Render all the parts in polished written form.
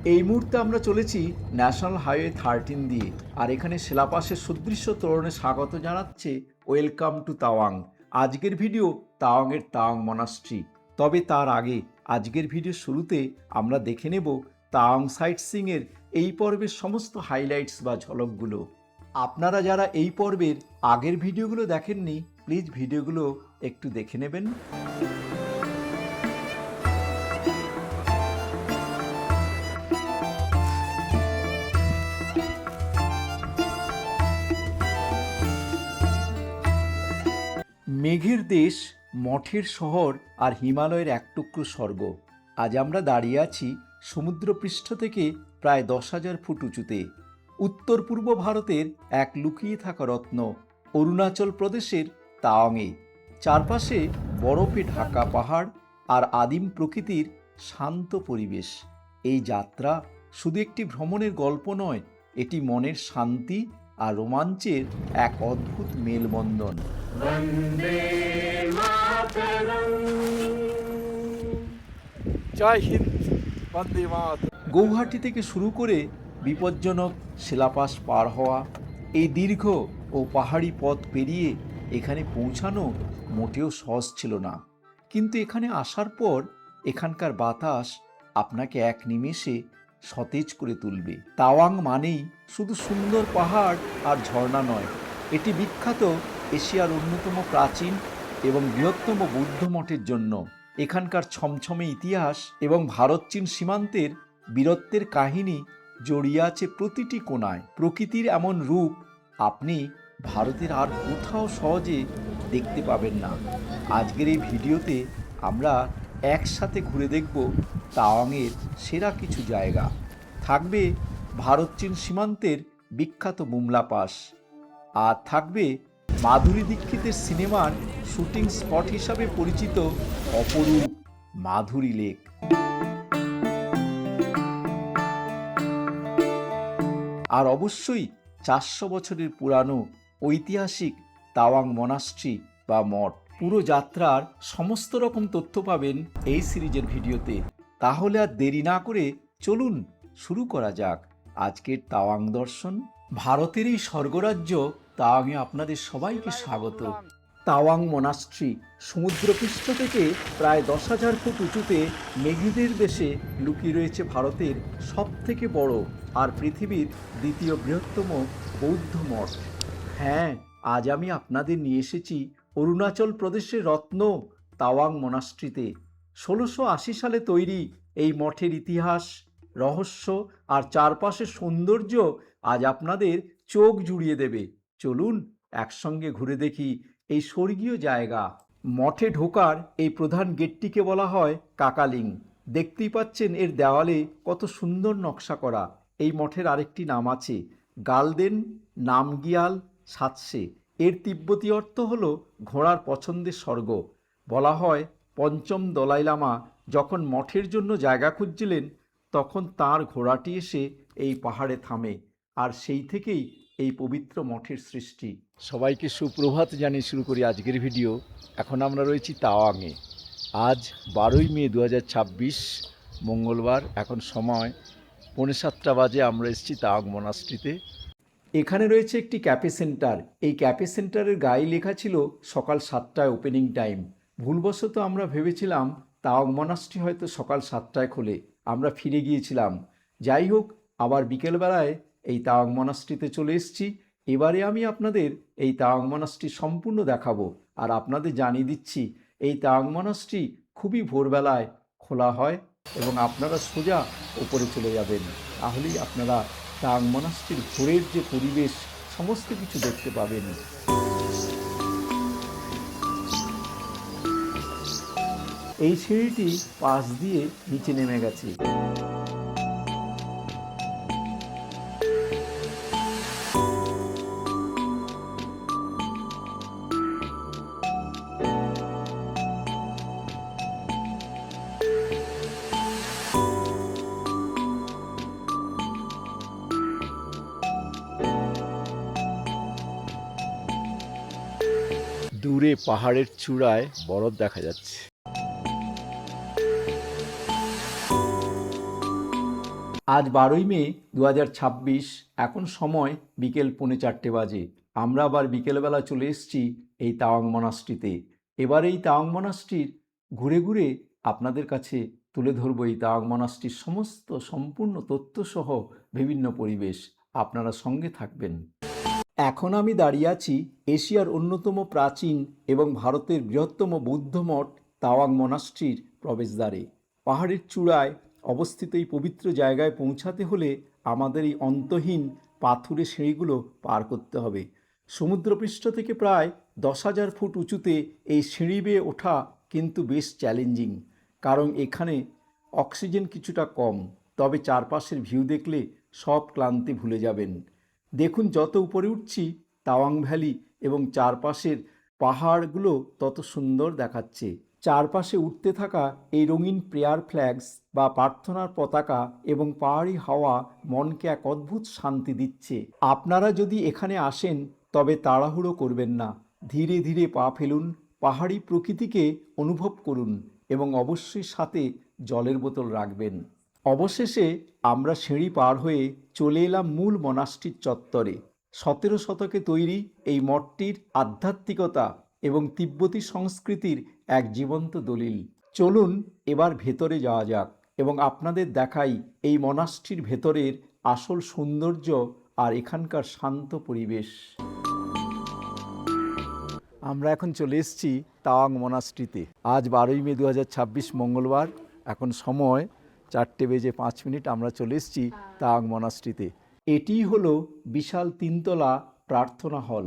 এই মুহূর্তে আমরা চলেছি ন্যাশনাল হাইওয়ে 13 দিয়ে, আর এখানে শিলাপাসের সুদৃশ্য তোরণে স্বাগত জানাচ্ছে ওয়েলকাম টু তাওয়াং। আজকের ভিডিও তাওয়াংয়ের তাওয়াং মনাস্ট্রি। তবে তার আগে আজকের ভিডিও শুরুতে আমরা দেখে নেব তাওয়াং সাইট সিইংয়ের এই পর্বের সমস্ত হাইলাইটস বা ঝলকগুলো। আপনারা যারা এই পর্বের আগের ভিডিওগুলো দেখেননি, প্লিজ ভিডিওগুলো একটু দেখে নেবেন। মেঘের দেশ, মঠের শহর আর হিমালয়ের এক টুকরো স্বর্গ। আজ আমরা দাঁড়িয়ে আছি সমুদ্রপৃষ্ঠ থেকে প্রায় 10,000 ফুট উঁচুতে, উত্তর পূর্ব ভারতের এক লুকিয়ে থাকা রত্ন অরুণাচল প্রদেশের তাওয়াংয়ে। চারপাশে বরফে ঢাকা পাহাড় আর আদিম প্রকৃতির শান্ত পরিবেশ। এই যাত্রা শুধু একটি ভ্রমণের গল্প নয়, এটি মনের শান্তি আর রোমাঞ্চের এক অদ্ভুত মেলবন্ধন। জয় হিন্দ, বন্দে মাতরম। গৌহাটি থেকে শুরু করে বিপজ্জনক শিলাপাস পার হওয়া, এই দীর্ঘ ও পাহাড়ি পথ পেরিয়ে এখানে পৌঁছানো মোটেও সহজ ছিল না। কিন্তু এখানে আসার পর এখানকার বাতাস আপনাকে এক নিমেষে সতেজ করে তুলবে। তাওয়াং মানেই শুধু সুন্দর পাহাড় আর ঝর্ণা নয়, এটি বিখ্যাত এশিয়ার অন্যতম প্রাচীন এবং বৃহত্তম বৌদ্ধ মঠের জন্য। এখানকার ছমছমে ইতিহাস এবং ভারত চীন সীমান্তের বীরত্বের কাহিনী জড়িয়ে আছে প্রতিটি কোণায়। প্রকৃতির এমন রূপ আপনি ভারতের আর কোথাও সহজে দেখতে পাবেন না। আজকের এই ভিডিওতে আমরা একসাথে ঘুরে দেখব তাওয়াংয়ের সেরা কিছু জায়গা। থাকবে ভারত চীন সীমান্তের বিখ্যাত বুমলা পাস, আর থাকবে মাধুরী দীক্ষিতের সিনেমার শুটিং স্পট হিসাবে পরিচিত অপরূপ মাধুরী লেক। আর অবশ্যই 400 বছরের পুরানো ঐতিহাসিক তাওয়াং মনাস্ট্রি বা মঠ। পুরো যাত্রার সমস্ত রকম তথ্য পাবেন এই সিরিজের ভিডিওতে। তাহলে আর দেরি না করে চলুন শুরু করা যাক আজকের তাওয়াং দর্শন। ভারতের এই স্বর্গরাজ্য তাওয়াংয়ে আপনাদের সবাইকে স্বাগত। তাওয়াং মনাস্ট্রি সমুদ্রপৃষ্ঠ থেকে প্রায় 10,000 ফুট উঁচুতে মেঘেদের দেশে লুকিয়ে রয়েছে ভারতের সবথেকে বড় আর পৃথিবীর দ্বিতীয় বৃহত্তম বৌদ্ধ মঠ। হ্যাঁ, আজ আমি আপনাদের নিয়ে এসেছি অরুণাচল প্রদেশের রত্ন তাওয়াং মনাস্ট্রিতে। 1680 সালে তৈরি এই মঠের ইতিহাস, রহস্য আর চারপাশের সৌন্দর্য আজ আপনাদের চোখ জুড়িয়ে দেবে। চলুন একসঙ্গে ঘুরে দেখি এই স্বর্গীয় জায়গা। মঠে ঢোকার এই প্রধান গেটটিকে বলা হয় কাকালিং। দেখতেই পাচ্ছেন এর দেওয়ালে কত সুন্দর নকশা করা। এই মঠের আরেকটি নাম আছে গালদেন নামগিয়াল সাতসে। এর তিব্বতী অর্থ হল ঘোড়ার পছন্দের স্বর্গ। বলা হয় পঞ্চম দলাই লামা যখন মঠের জন্য জায়গা খুঁজছিলেন, তখন তার ঘোড়াটি এসে এই পাহাড়ে থামে, আর সেই থেকেই এই পবিত্র মঠের সৃষ্টি। সবাইকে সুপ্রভাত জানিয়ে শুরু করি আজকের ভিডিও। এখন আমরা রয়েছি তাওয়াংয়ে। আজ 12ই মে 2026 মঙ্গলবার। এখন সময় 6:45 বাজে। আমরা এসেছি তাওয়াং মনাস্ট্রিতে। এখানে রয়েছে একটি ক্যাফে সেন্টার। এই ক্যাফে সেন্টারের গায়ে লেখা ছিল সকাল 7টায় ওপেনিং টাইম। ভুলবশত আমরা ভেবেছিলাম তাওয়াং মনাস্ট্রি হয়তো সকাল 7টায় খোলে, আমরা ফিরে গিয়েছিলাম। যাই হোক, আবার বিকেলবেলায় এই তাওয়াং মনাস্ট্রিতে চলে এসেছি। এবারে আমি আপনাদের এই তাওয়াং মনাস্ট্রি সম্পূর্ণ দেখাবো, আর আপনাদের জানিয়ে দিচ্ছি এই তাওয়াং মনাস্ট্রি খুবই ভোরবেলায় খোলা হয় এবং আপনারা সোজা ওপরে চলে যাবেন। তাহলেই আপনারা তাওয়াং মনাস্ট্রির ভোরের যে পরিবেশ সমস্ত কিছু দেখতে পাবেন। এই সিঁড়িটি পাশ দিয়ে নিচে নেমে গেছে। দূরে পাহাড়ের চূড়ায় বরফ দেখা যাচ্ছে। আজ 12ই মে 2026, এখন সময় বিকেল 3:45 বাজে। আমরা আবার বিকেলবেলা চলে এসেছি এই তাওয়াং মনাস্ট্রিতে। এবার এই তাওয়াং মনাস্ট্রির ঘুরে ঘুরে আপনাদের কাছে তুলে ধরবো এই তাওয়াং মনাস্ট্রির সমস্ত সম্পূর্ণ তথ্যসহ বিভিন্ন পরিবেশ। আপনারা সঙ্গে থাকবেন। এখন আমি দাঁড়িয়ে আছি এশিয়ার অন্যতম প্রাচীন এবং ভারতের বৃহত্তম বৌদ্ধ মঠ তাওয়াং মনাস্ট্রির প্রবেশদ্বারে। পাহাড়ের চূড়ায় অবস্থিত এই পবিত্র জায়গায় পৌঁছাতে হলে আমাদের এই অন্তহীন পাথুরে সিঁড়িগুলো পার করতে হবে। সমুদ্রপৃষ্ঠ থেকে প্রায় 10,000 ফুট উঁচুতে এই সিঁড়ি বেয়ে ওঠা কিন্তু বেশ চ্যালেঞ্জিং, কারণ এখানে অক্সিজেন কিছুটা কম। তবে চারপাশের ভিউ দেখলে সব ক্লান্তি ভুলে যাবেন। দেখুন, যত উপরে উঠছি তাওয়াং ভ্যালি এবং চারপাশের পাহাড়গুলো তত সুন্দর দেখাচ্ছে। চারপাশে উঠতে থাকা এই রঙিন প্রেয়ার ফ্ল্যাগস বা প্রার্থনার পতাকা এবং পাহাড়ি হাওয়া মনকে এক অদ্ভুত শান্তি দিচ্ছে। আপনারা যদি এখানে আসেন তবে তাড়াহুড়ো করবেন না, ধীরে ধীরে পা ফেলুন, পাহাড়ি প্রকৃতিকে অনুভব করুন এবং অবশ্যই সাথে জলের বোতল রাখবেন। অবশেষে আমরা সিঁড়ি পার হয়ে চলে এলাম মূল মনাস্ট্রির চত্বরে। 17 শতকে তৈরি এই মঠটির আধ্যাত্মিকতা এবং তিব্বতী সংস্কৃতির এক জীবন্ত দলিল। চলুন এবার ভেতরে যাওয়া যাক এবং আপনাদের দেখাই এই মনাস্ট্রির ভেতরের আসল সৌন্দর্য আর এখানকার শান্ত পরিবেশ। আমরা এখন চলে এসেছি তাওয়াং মনাস্ট্রিতে। আজ 12ই মে 2026 মঙ্গলবার, এখন সময় 4:05। আমরা চলে এসেছি তাওয়াং মনাস্ট্রিতে। এটিই হলো বিশাল 3তলা প্রার্থনা হল।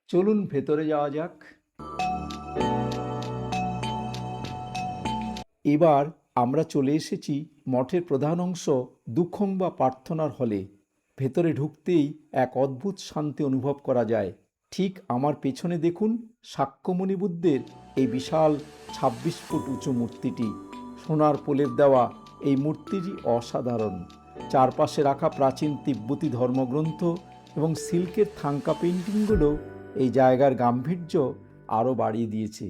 চলুন ভেতরে যাওয়া যাক। এবার আমরা চলে এসেছি মঠের প্রধান অংশ দুখং বা প্রার্থনার হলে। ভেতরে ঢুকতেই এক অদ্ভুত শান্তি অনুভব করা যায়। ঠিক আমার পেছনে দেখুন শাক্যমুনি বুদ্ধের এই বিশাল 26 ফুট উঁচু মূর্তিটি। সোনার প্রলেপ দেওয়া এই মূর্তিটি অসাধারণ। চারপাশে রাখা প্রাচীন তিব্বতী ধর্মগ্রন্থ এবং সিল্কের থাঙ্কা পেন্টিংগুলো এই জায়গার গাম্ভীর্য আরও বাড়িয়ে দিয়েছে।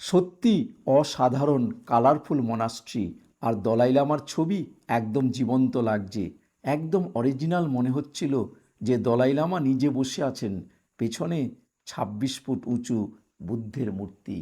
সত্যি অসাধারণ কালারফুল মনাস্ট্রি, আর দলাই লামার ছবি একদম জীবন্ত লাগছে, একদম অরিজিনাল মনে হচ্ছিল যে দলাই লামা নিজে বসে আছেন। পেছনে 26 ফুট উঁচু বুদ্ধের মূর্তি।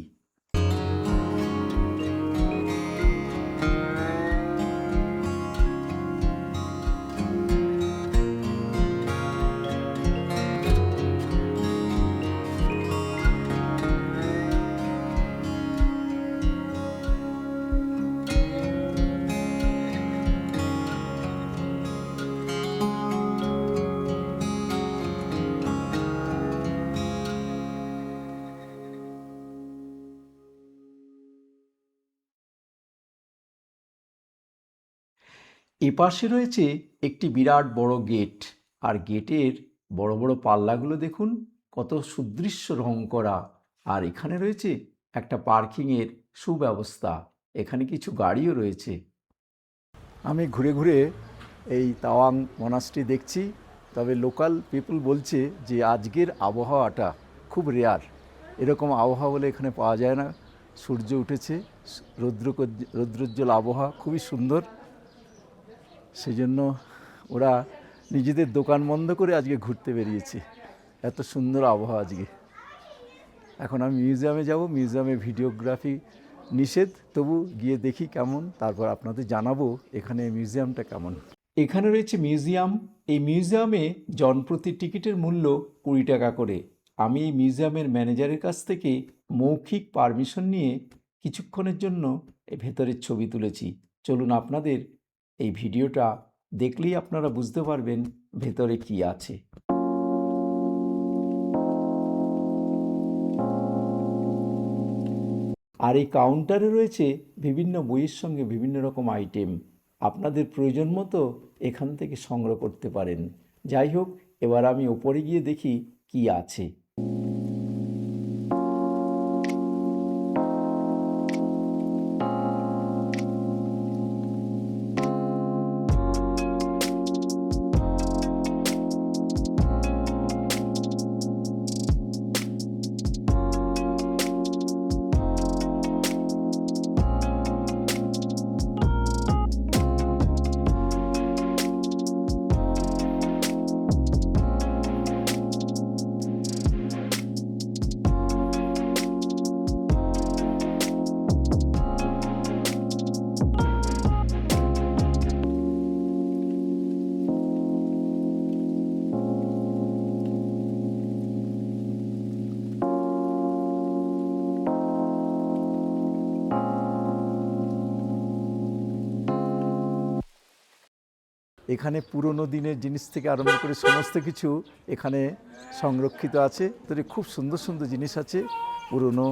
এপাশে রয়েছে একটি বিরাট বড় গেট, আর গেটের বড় বড় পাল্লাগুলো দেখুন কত সুদৃশ্য রং করা। আর এখানে রয়েছে একটা পার্কিংয়ের সুব্যবস্থা, এখানে কিছু গাড়িও রয়েছে। আমি ঘুরে ঘুরে এই তাওয়াং মনাস্ট্রি দেখছি, তবে লোকাল পিপল বলছে যে আজকের আবহাওয়াটা খুব রেয়ার, এরকম আবহাওয়া বলে এখানে পাওয়া যায় না। সূর্য উঠেছে, রৌদ্রোজ্জ্বল আবহাওয়া, খুবই সুন্দর। সেই জন্য ওরা নিজেদের দোকান বন্ধ করে আজকে ঘুরতে বেরিয়েছে, এত সুন্দর আবহাওয়া আজকে। এখন আমি মিউজিয়ামে যাব, মিউজিয়ামে ভিডিওগ্রাফি নিষেধ, তবু গিয়ে দেখি কেমন, তারপর আপনাদের জানাবো এখানে মিউজিয়ামটা কেমন। এখানে রয়েছে মিউজিয়াম। এই মিউজিয়ামে জনপ্রতি টিকিটের মূল্য 20 টাকা করে। আমি এই মিউজিয়ামের ম্যানেজারের কাছ থেকে মৌখিক পারমিশন নিয়ে কিছুক্ষণের জন্য ভেতরের ছবি তুলেছি। চলুন, আপনাদের এই ভিডিওটা দেখলেই আপনারা বুঝতে পারবেন ভেতরে কি আছে। আর এই কাউন্টারে রয়েছে বিভিন্ন বইয়ের সঙ্গে বিভিন্ন রকম আইটেম, আপনাদের প্রয়োজন মতো এখান থেকে সংগ্রহ করতে পারেন। যাই হোক, এবার আমি ওপরে গিয়ে দেখি কি আছে। এখানে পুরনো দিনের জিনিস থেকে আরম্ভ করে সমস্ত কিছু এখানে সংরক্ষিত আছে। তো খুব সুন্দর সুন্দর জিনিস আছে, পুরনো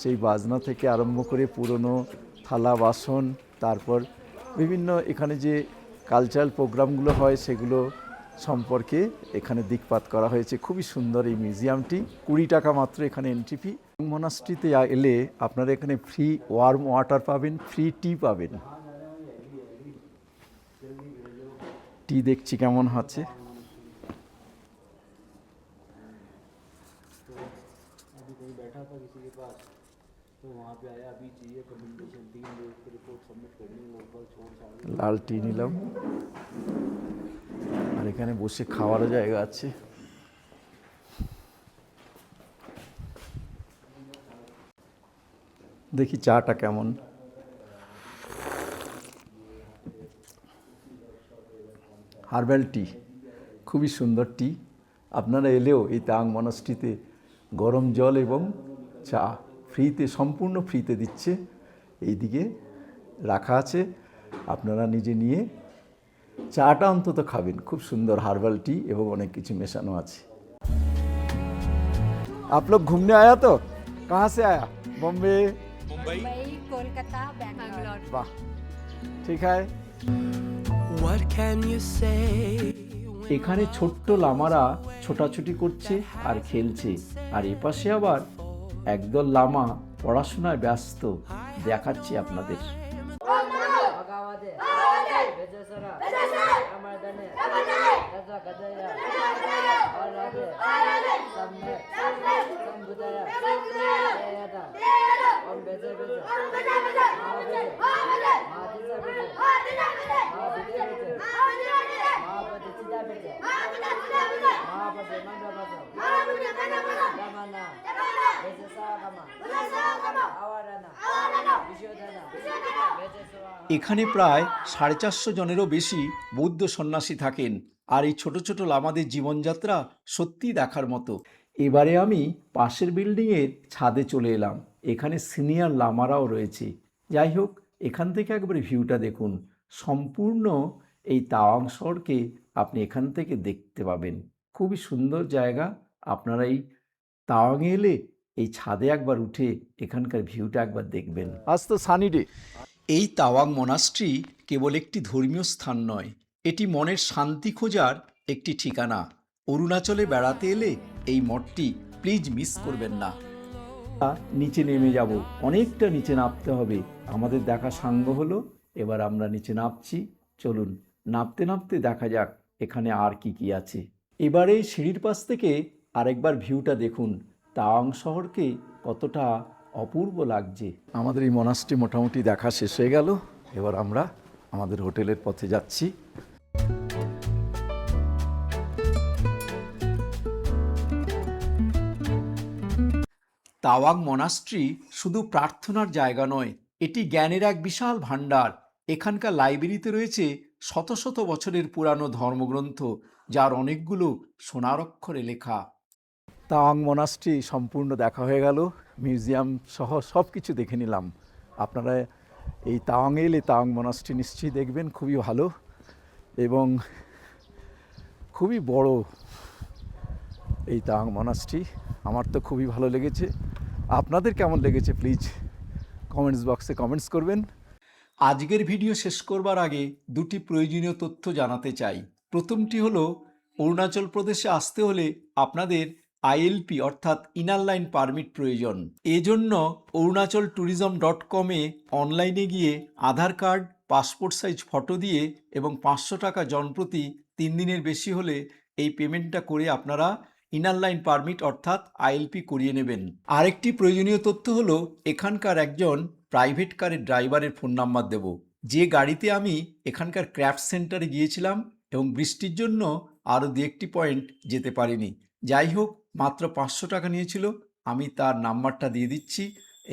সেই বাজনা থেকে আরম্ভ করে পুরনো থালা বাসন, তারপর বিভিন্ন এখানে যে কালচারাল প্রোগ্রামগুলো হয় সেগুলো সম্পর্কে এখানে দিকপাত করা হয়েছে। খুবই সুন্দর এই মিউজিয়ামটি। 20 টাকা মাত্র এখানে এন্ট্রি ফি। মনাস্ট্রিতে এলে আপনারা এখানে ফ্রি ওয়ার্ম ওয়াটার পাবেন, ফ্রি টি পাবেন। টি দেখছি কেমন হচ্ছে। লাল টি নিলাম, আর এখানে বসে খাওয়ারও জায়গা আছে। দেখি চাটা কেমন। হার্বাল টি, খুবই সুন্দর টি। আপনারা এলেও এই তাওয়াং মনাস্ট্রিতে গরম জল এবং চা ফ্রিতে, সম্পূর্ণ ফ্রিতে দিচ্ছে। এইদিকে রাখা আছে, আপনারা নিজে নিয়ে চাটা অন্তত খাবেন। খুব সুন্দর হার্বাল টি এবং অনেক কিছু মেশানো আছে। आप लोग घूमने आया तो कहाँ से आया? बॉम्बे, मुंबई, कोलकाता, बैंगलोर। वाह, ठीक है। What can you say? এখানে ছোট্ট লামারা ছোটাছুটি করছে আর খেলছে, আর এপাশে আবার একদল লামা পড়াশোনায় ব্যস্ত, দেখাচ্ছি আপনাদের। এখানে প্রায় 450 জনেরও বেশি বৌদ্ধ সন্ন্যাসী থাকেন, আর এই ছোট ছোট লামাদের জীবনযাত্রা সত্যিই দেখার মতো। এবারে আমি পাশের বিল্ডিংয়ের ছাদে চলে এলাম, এখানে সিনিয়র লামারাও রয়েছে। যাই হোক, এখান থেকে একবারে ভিউটা দেখুন, সম্পূর্ণ এই তাওয়াং শহরকে আপনি এখান থেকে দেখতে পাবেন। খুবই সুন্দর জায়গা। আপনারা এই তাওয়াংয়ে এলে এই ছাদে একবার উঠে এখানকার ভিউটা একবার দেখবেন। আজ তো সানি ডে, এই তাওয়াং মনাস্ট্রি কেবল একটি ধর্মীয় স্থান নয়, এটি মনের শান্তি খোঁজার একটি ঠিকানা। অরুণাচলে বেড়াতে এলে এই মঠটি প্লিজ মিস করবেন না। নিচে নেমে যাব, অনেকটা নিচে নামতে হবে। আমাদের দেখা সাঙ্গ হলো, এবার আমরা নিচে নামছি। চলুন নামতে নামতে দেখা যাক এখানে আর কি কি আছে। এবারে সিঁড়ির পাশ থেকে আরেকবার ভিউটা দেখুন, তাওয়াং শহরকে কতটা অপূর্ব লাগছে। আমাদের এই মনাস্ট্রি মোটামুটি দেখা শেষ হয়ে গেল। এবার আমরা আমাদের হোটেলের পথে যাচ্ছি। তাওয়াং মনাস্ট্রি শুধু প্রার্থনার জায়গা নয়, এটি জ্ঞানের এক বিশাল ভাণ্ডার। এখানকার লাইব্রেরিতে রয়েছে শত শত বছরের পুরানো ধর্মগ্রন্থ, যার অনেকগুলো সোনার অক্ষরে লেখা। তাওয়াং মনাস্ট্রি সম্পূর্ণ দেখা হয়ে গেল, মিউজিয়াম সহ সব কিছু দেখে নিলাম। আপনারা এই তাওয়াংয়ে এলে তাওয়াং মনাস্ট্রি নিশ্চয়ই দেখবেন, খুবই ভালো এবং খুবই বড় এই তাওয়াং মনাস্ট্রি। আমার তো খুবই ভালো লেগেছে। আপনাদের কেমন লেগেছে প্লিজ কমেন্টস বক্সে কমেন্টস করবেন। আজকের ভিডিও শেষ করবার আগে দুটি প্রয়োজনীয় তথ্য জানাতে চাই। প্রথমটি হলো, অরুণাচল প্রদেশে আসতে হলে আপনাদের ILP অর্থাৎ ইনার লাইন পারমিট প্রয়োজন। এজন্য arunachaltourism.com-এ অনলাইনে গিয়ে আধার কার্ড, পাসপোর্ট সাইজ ফটো দিয়ে এবং 500 টাকা জনপ্রতি 3 দিনের বেশি হলে এই পেমেন্টটা করে আপনারা ইনার লাইন পারমিট অর্থাৎ ILP করিয়ে নেবেন। আরেকটি প্রয়োজনীয় তথ্য হলো, এখানকার একজন প্রাইভেট কারের ড্রাইভারের ফোন নাম্বার দেব, যে গাড়িতে আমি এখানকার ক্রাফট সেন্টারে গিয়েছিলাম এবং বৃষ্টির জন্য আরও 2-1টি পয়েন্ট যেতে পারিনি। যাই হোক, মাত্র 500 টাকা নিয়েছিল। আমি তার নাম্বারটা দিয়ে দিচ্ছি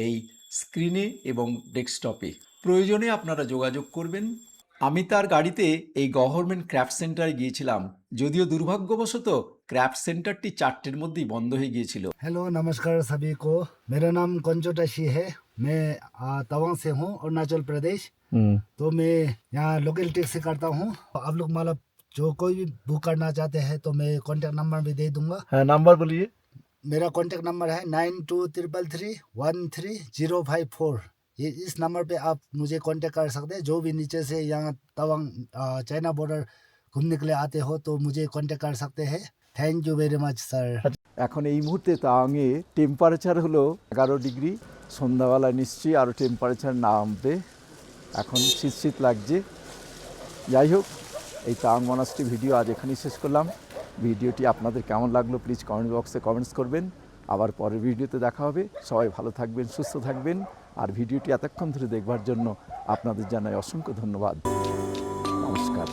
এই স্ক্রিনে এবং ডেস্কটপে। প্রয়োজনে আপনারা যোগাযোগ করবেন। আমি তার গাড়িতে এই গভর্নমেন্ট ক্রাফট সেন্টারে গিয়েছিলাম, যদিও দুর্ভাগ্যবশত ক্রাফট সেন্টারটি 4টের মধ্যেই বন্ধ হয়ে গিয়েছিল। हेलो नमस्कार सभी को। मेरा नाम कंचोटाशी है। मैं तवांग से हूँ, अरुणाचल प्रदेश। तो मैं यहाँ लोकल टैक्सी करता हूँ। आप लोग मतलब जो कोई भी बुक करना चाहते हैं तो मैं कॉन्टैक्ट नंबर भी दे दूंगा। नंबर बोलिए। मेरा कॉन्टैक्ट नंबर है 9233313054। ये इस नंबर पे आप मुझे कांटेक्ट कर सकते हैं। जो भी नीचे से यहाँ तवांग चाइना बॉर्डर घूमने के लिए आते हो तो मुझे कांटेक्ट कर सकते हैं। Thank you very much sir. এখন এই মুহূর্তে তাওয়াংয়ে টেম্পারেচার হলো 11 ডিগ্রি। সন্ধ্যাবেলা নিশ্চয়ই আরও টেম্পারেচার নামবে, এখন শীত শীত লাগছে। যাই হোক, এই তাওয়াং মনাস্ট্রি ভিডিও আজ এখানেই শেষ করলাম। ভিডিওটি আপনাদের কেমন লাগলো প্লিজ কমেন্ট বক্সে কমেন্টস করবেন। আবার পরের ভিডিওতে দেখা হবে। সবাই ভালো থাকবেন, সুস্থ থাকবেন। আর ভিডিওটি এতক্ষণ ধরে দেখবার জন্য আপনাদের জানাই অসংখ্য ধন্যবাদ। নমস্কার।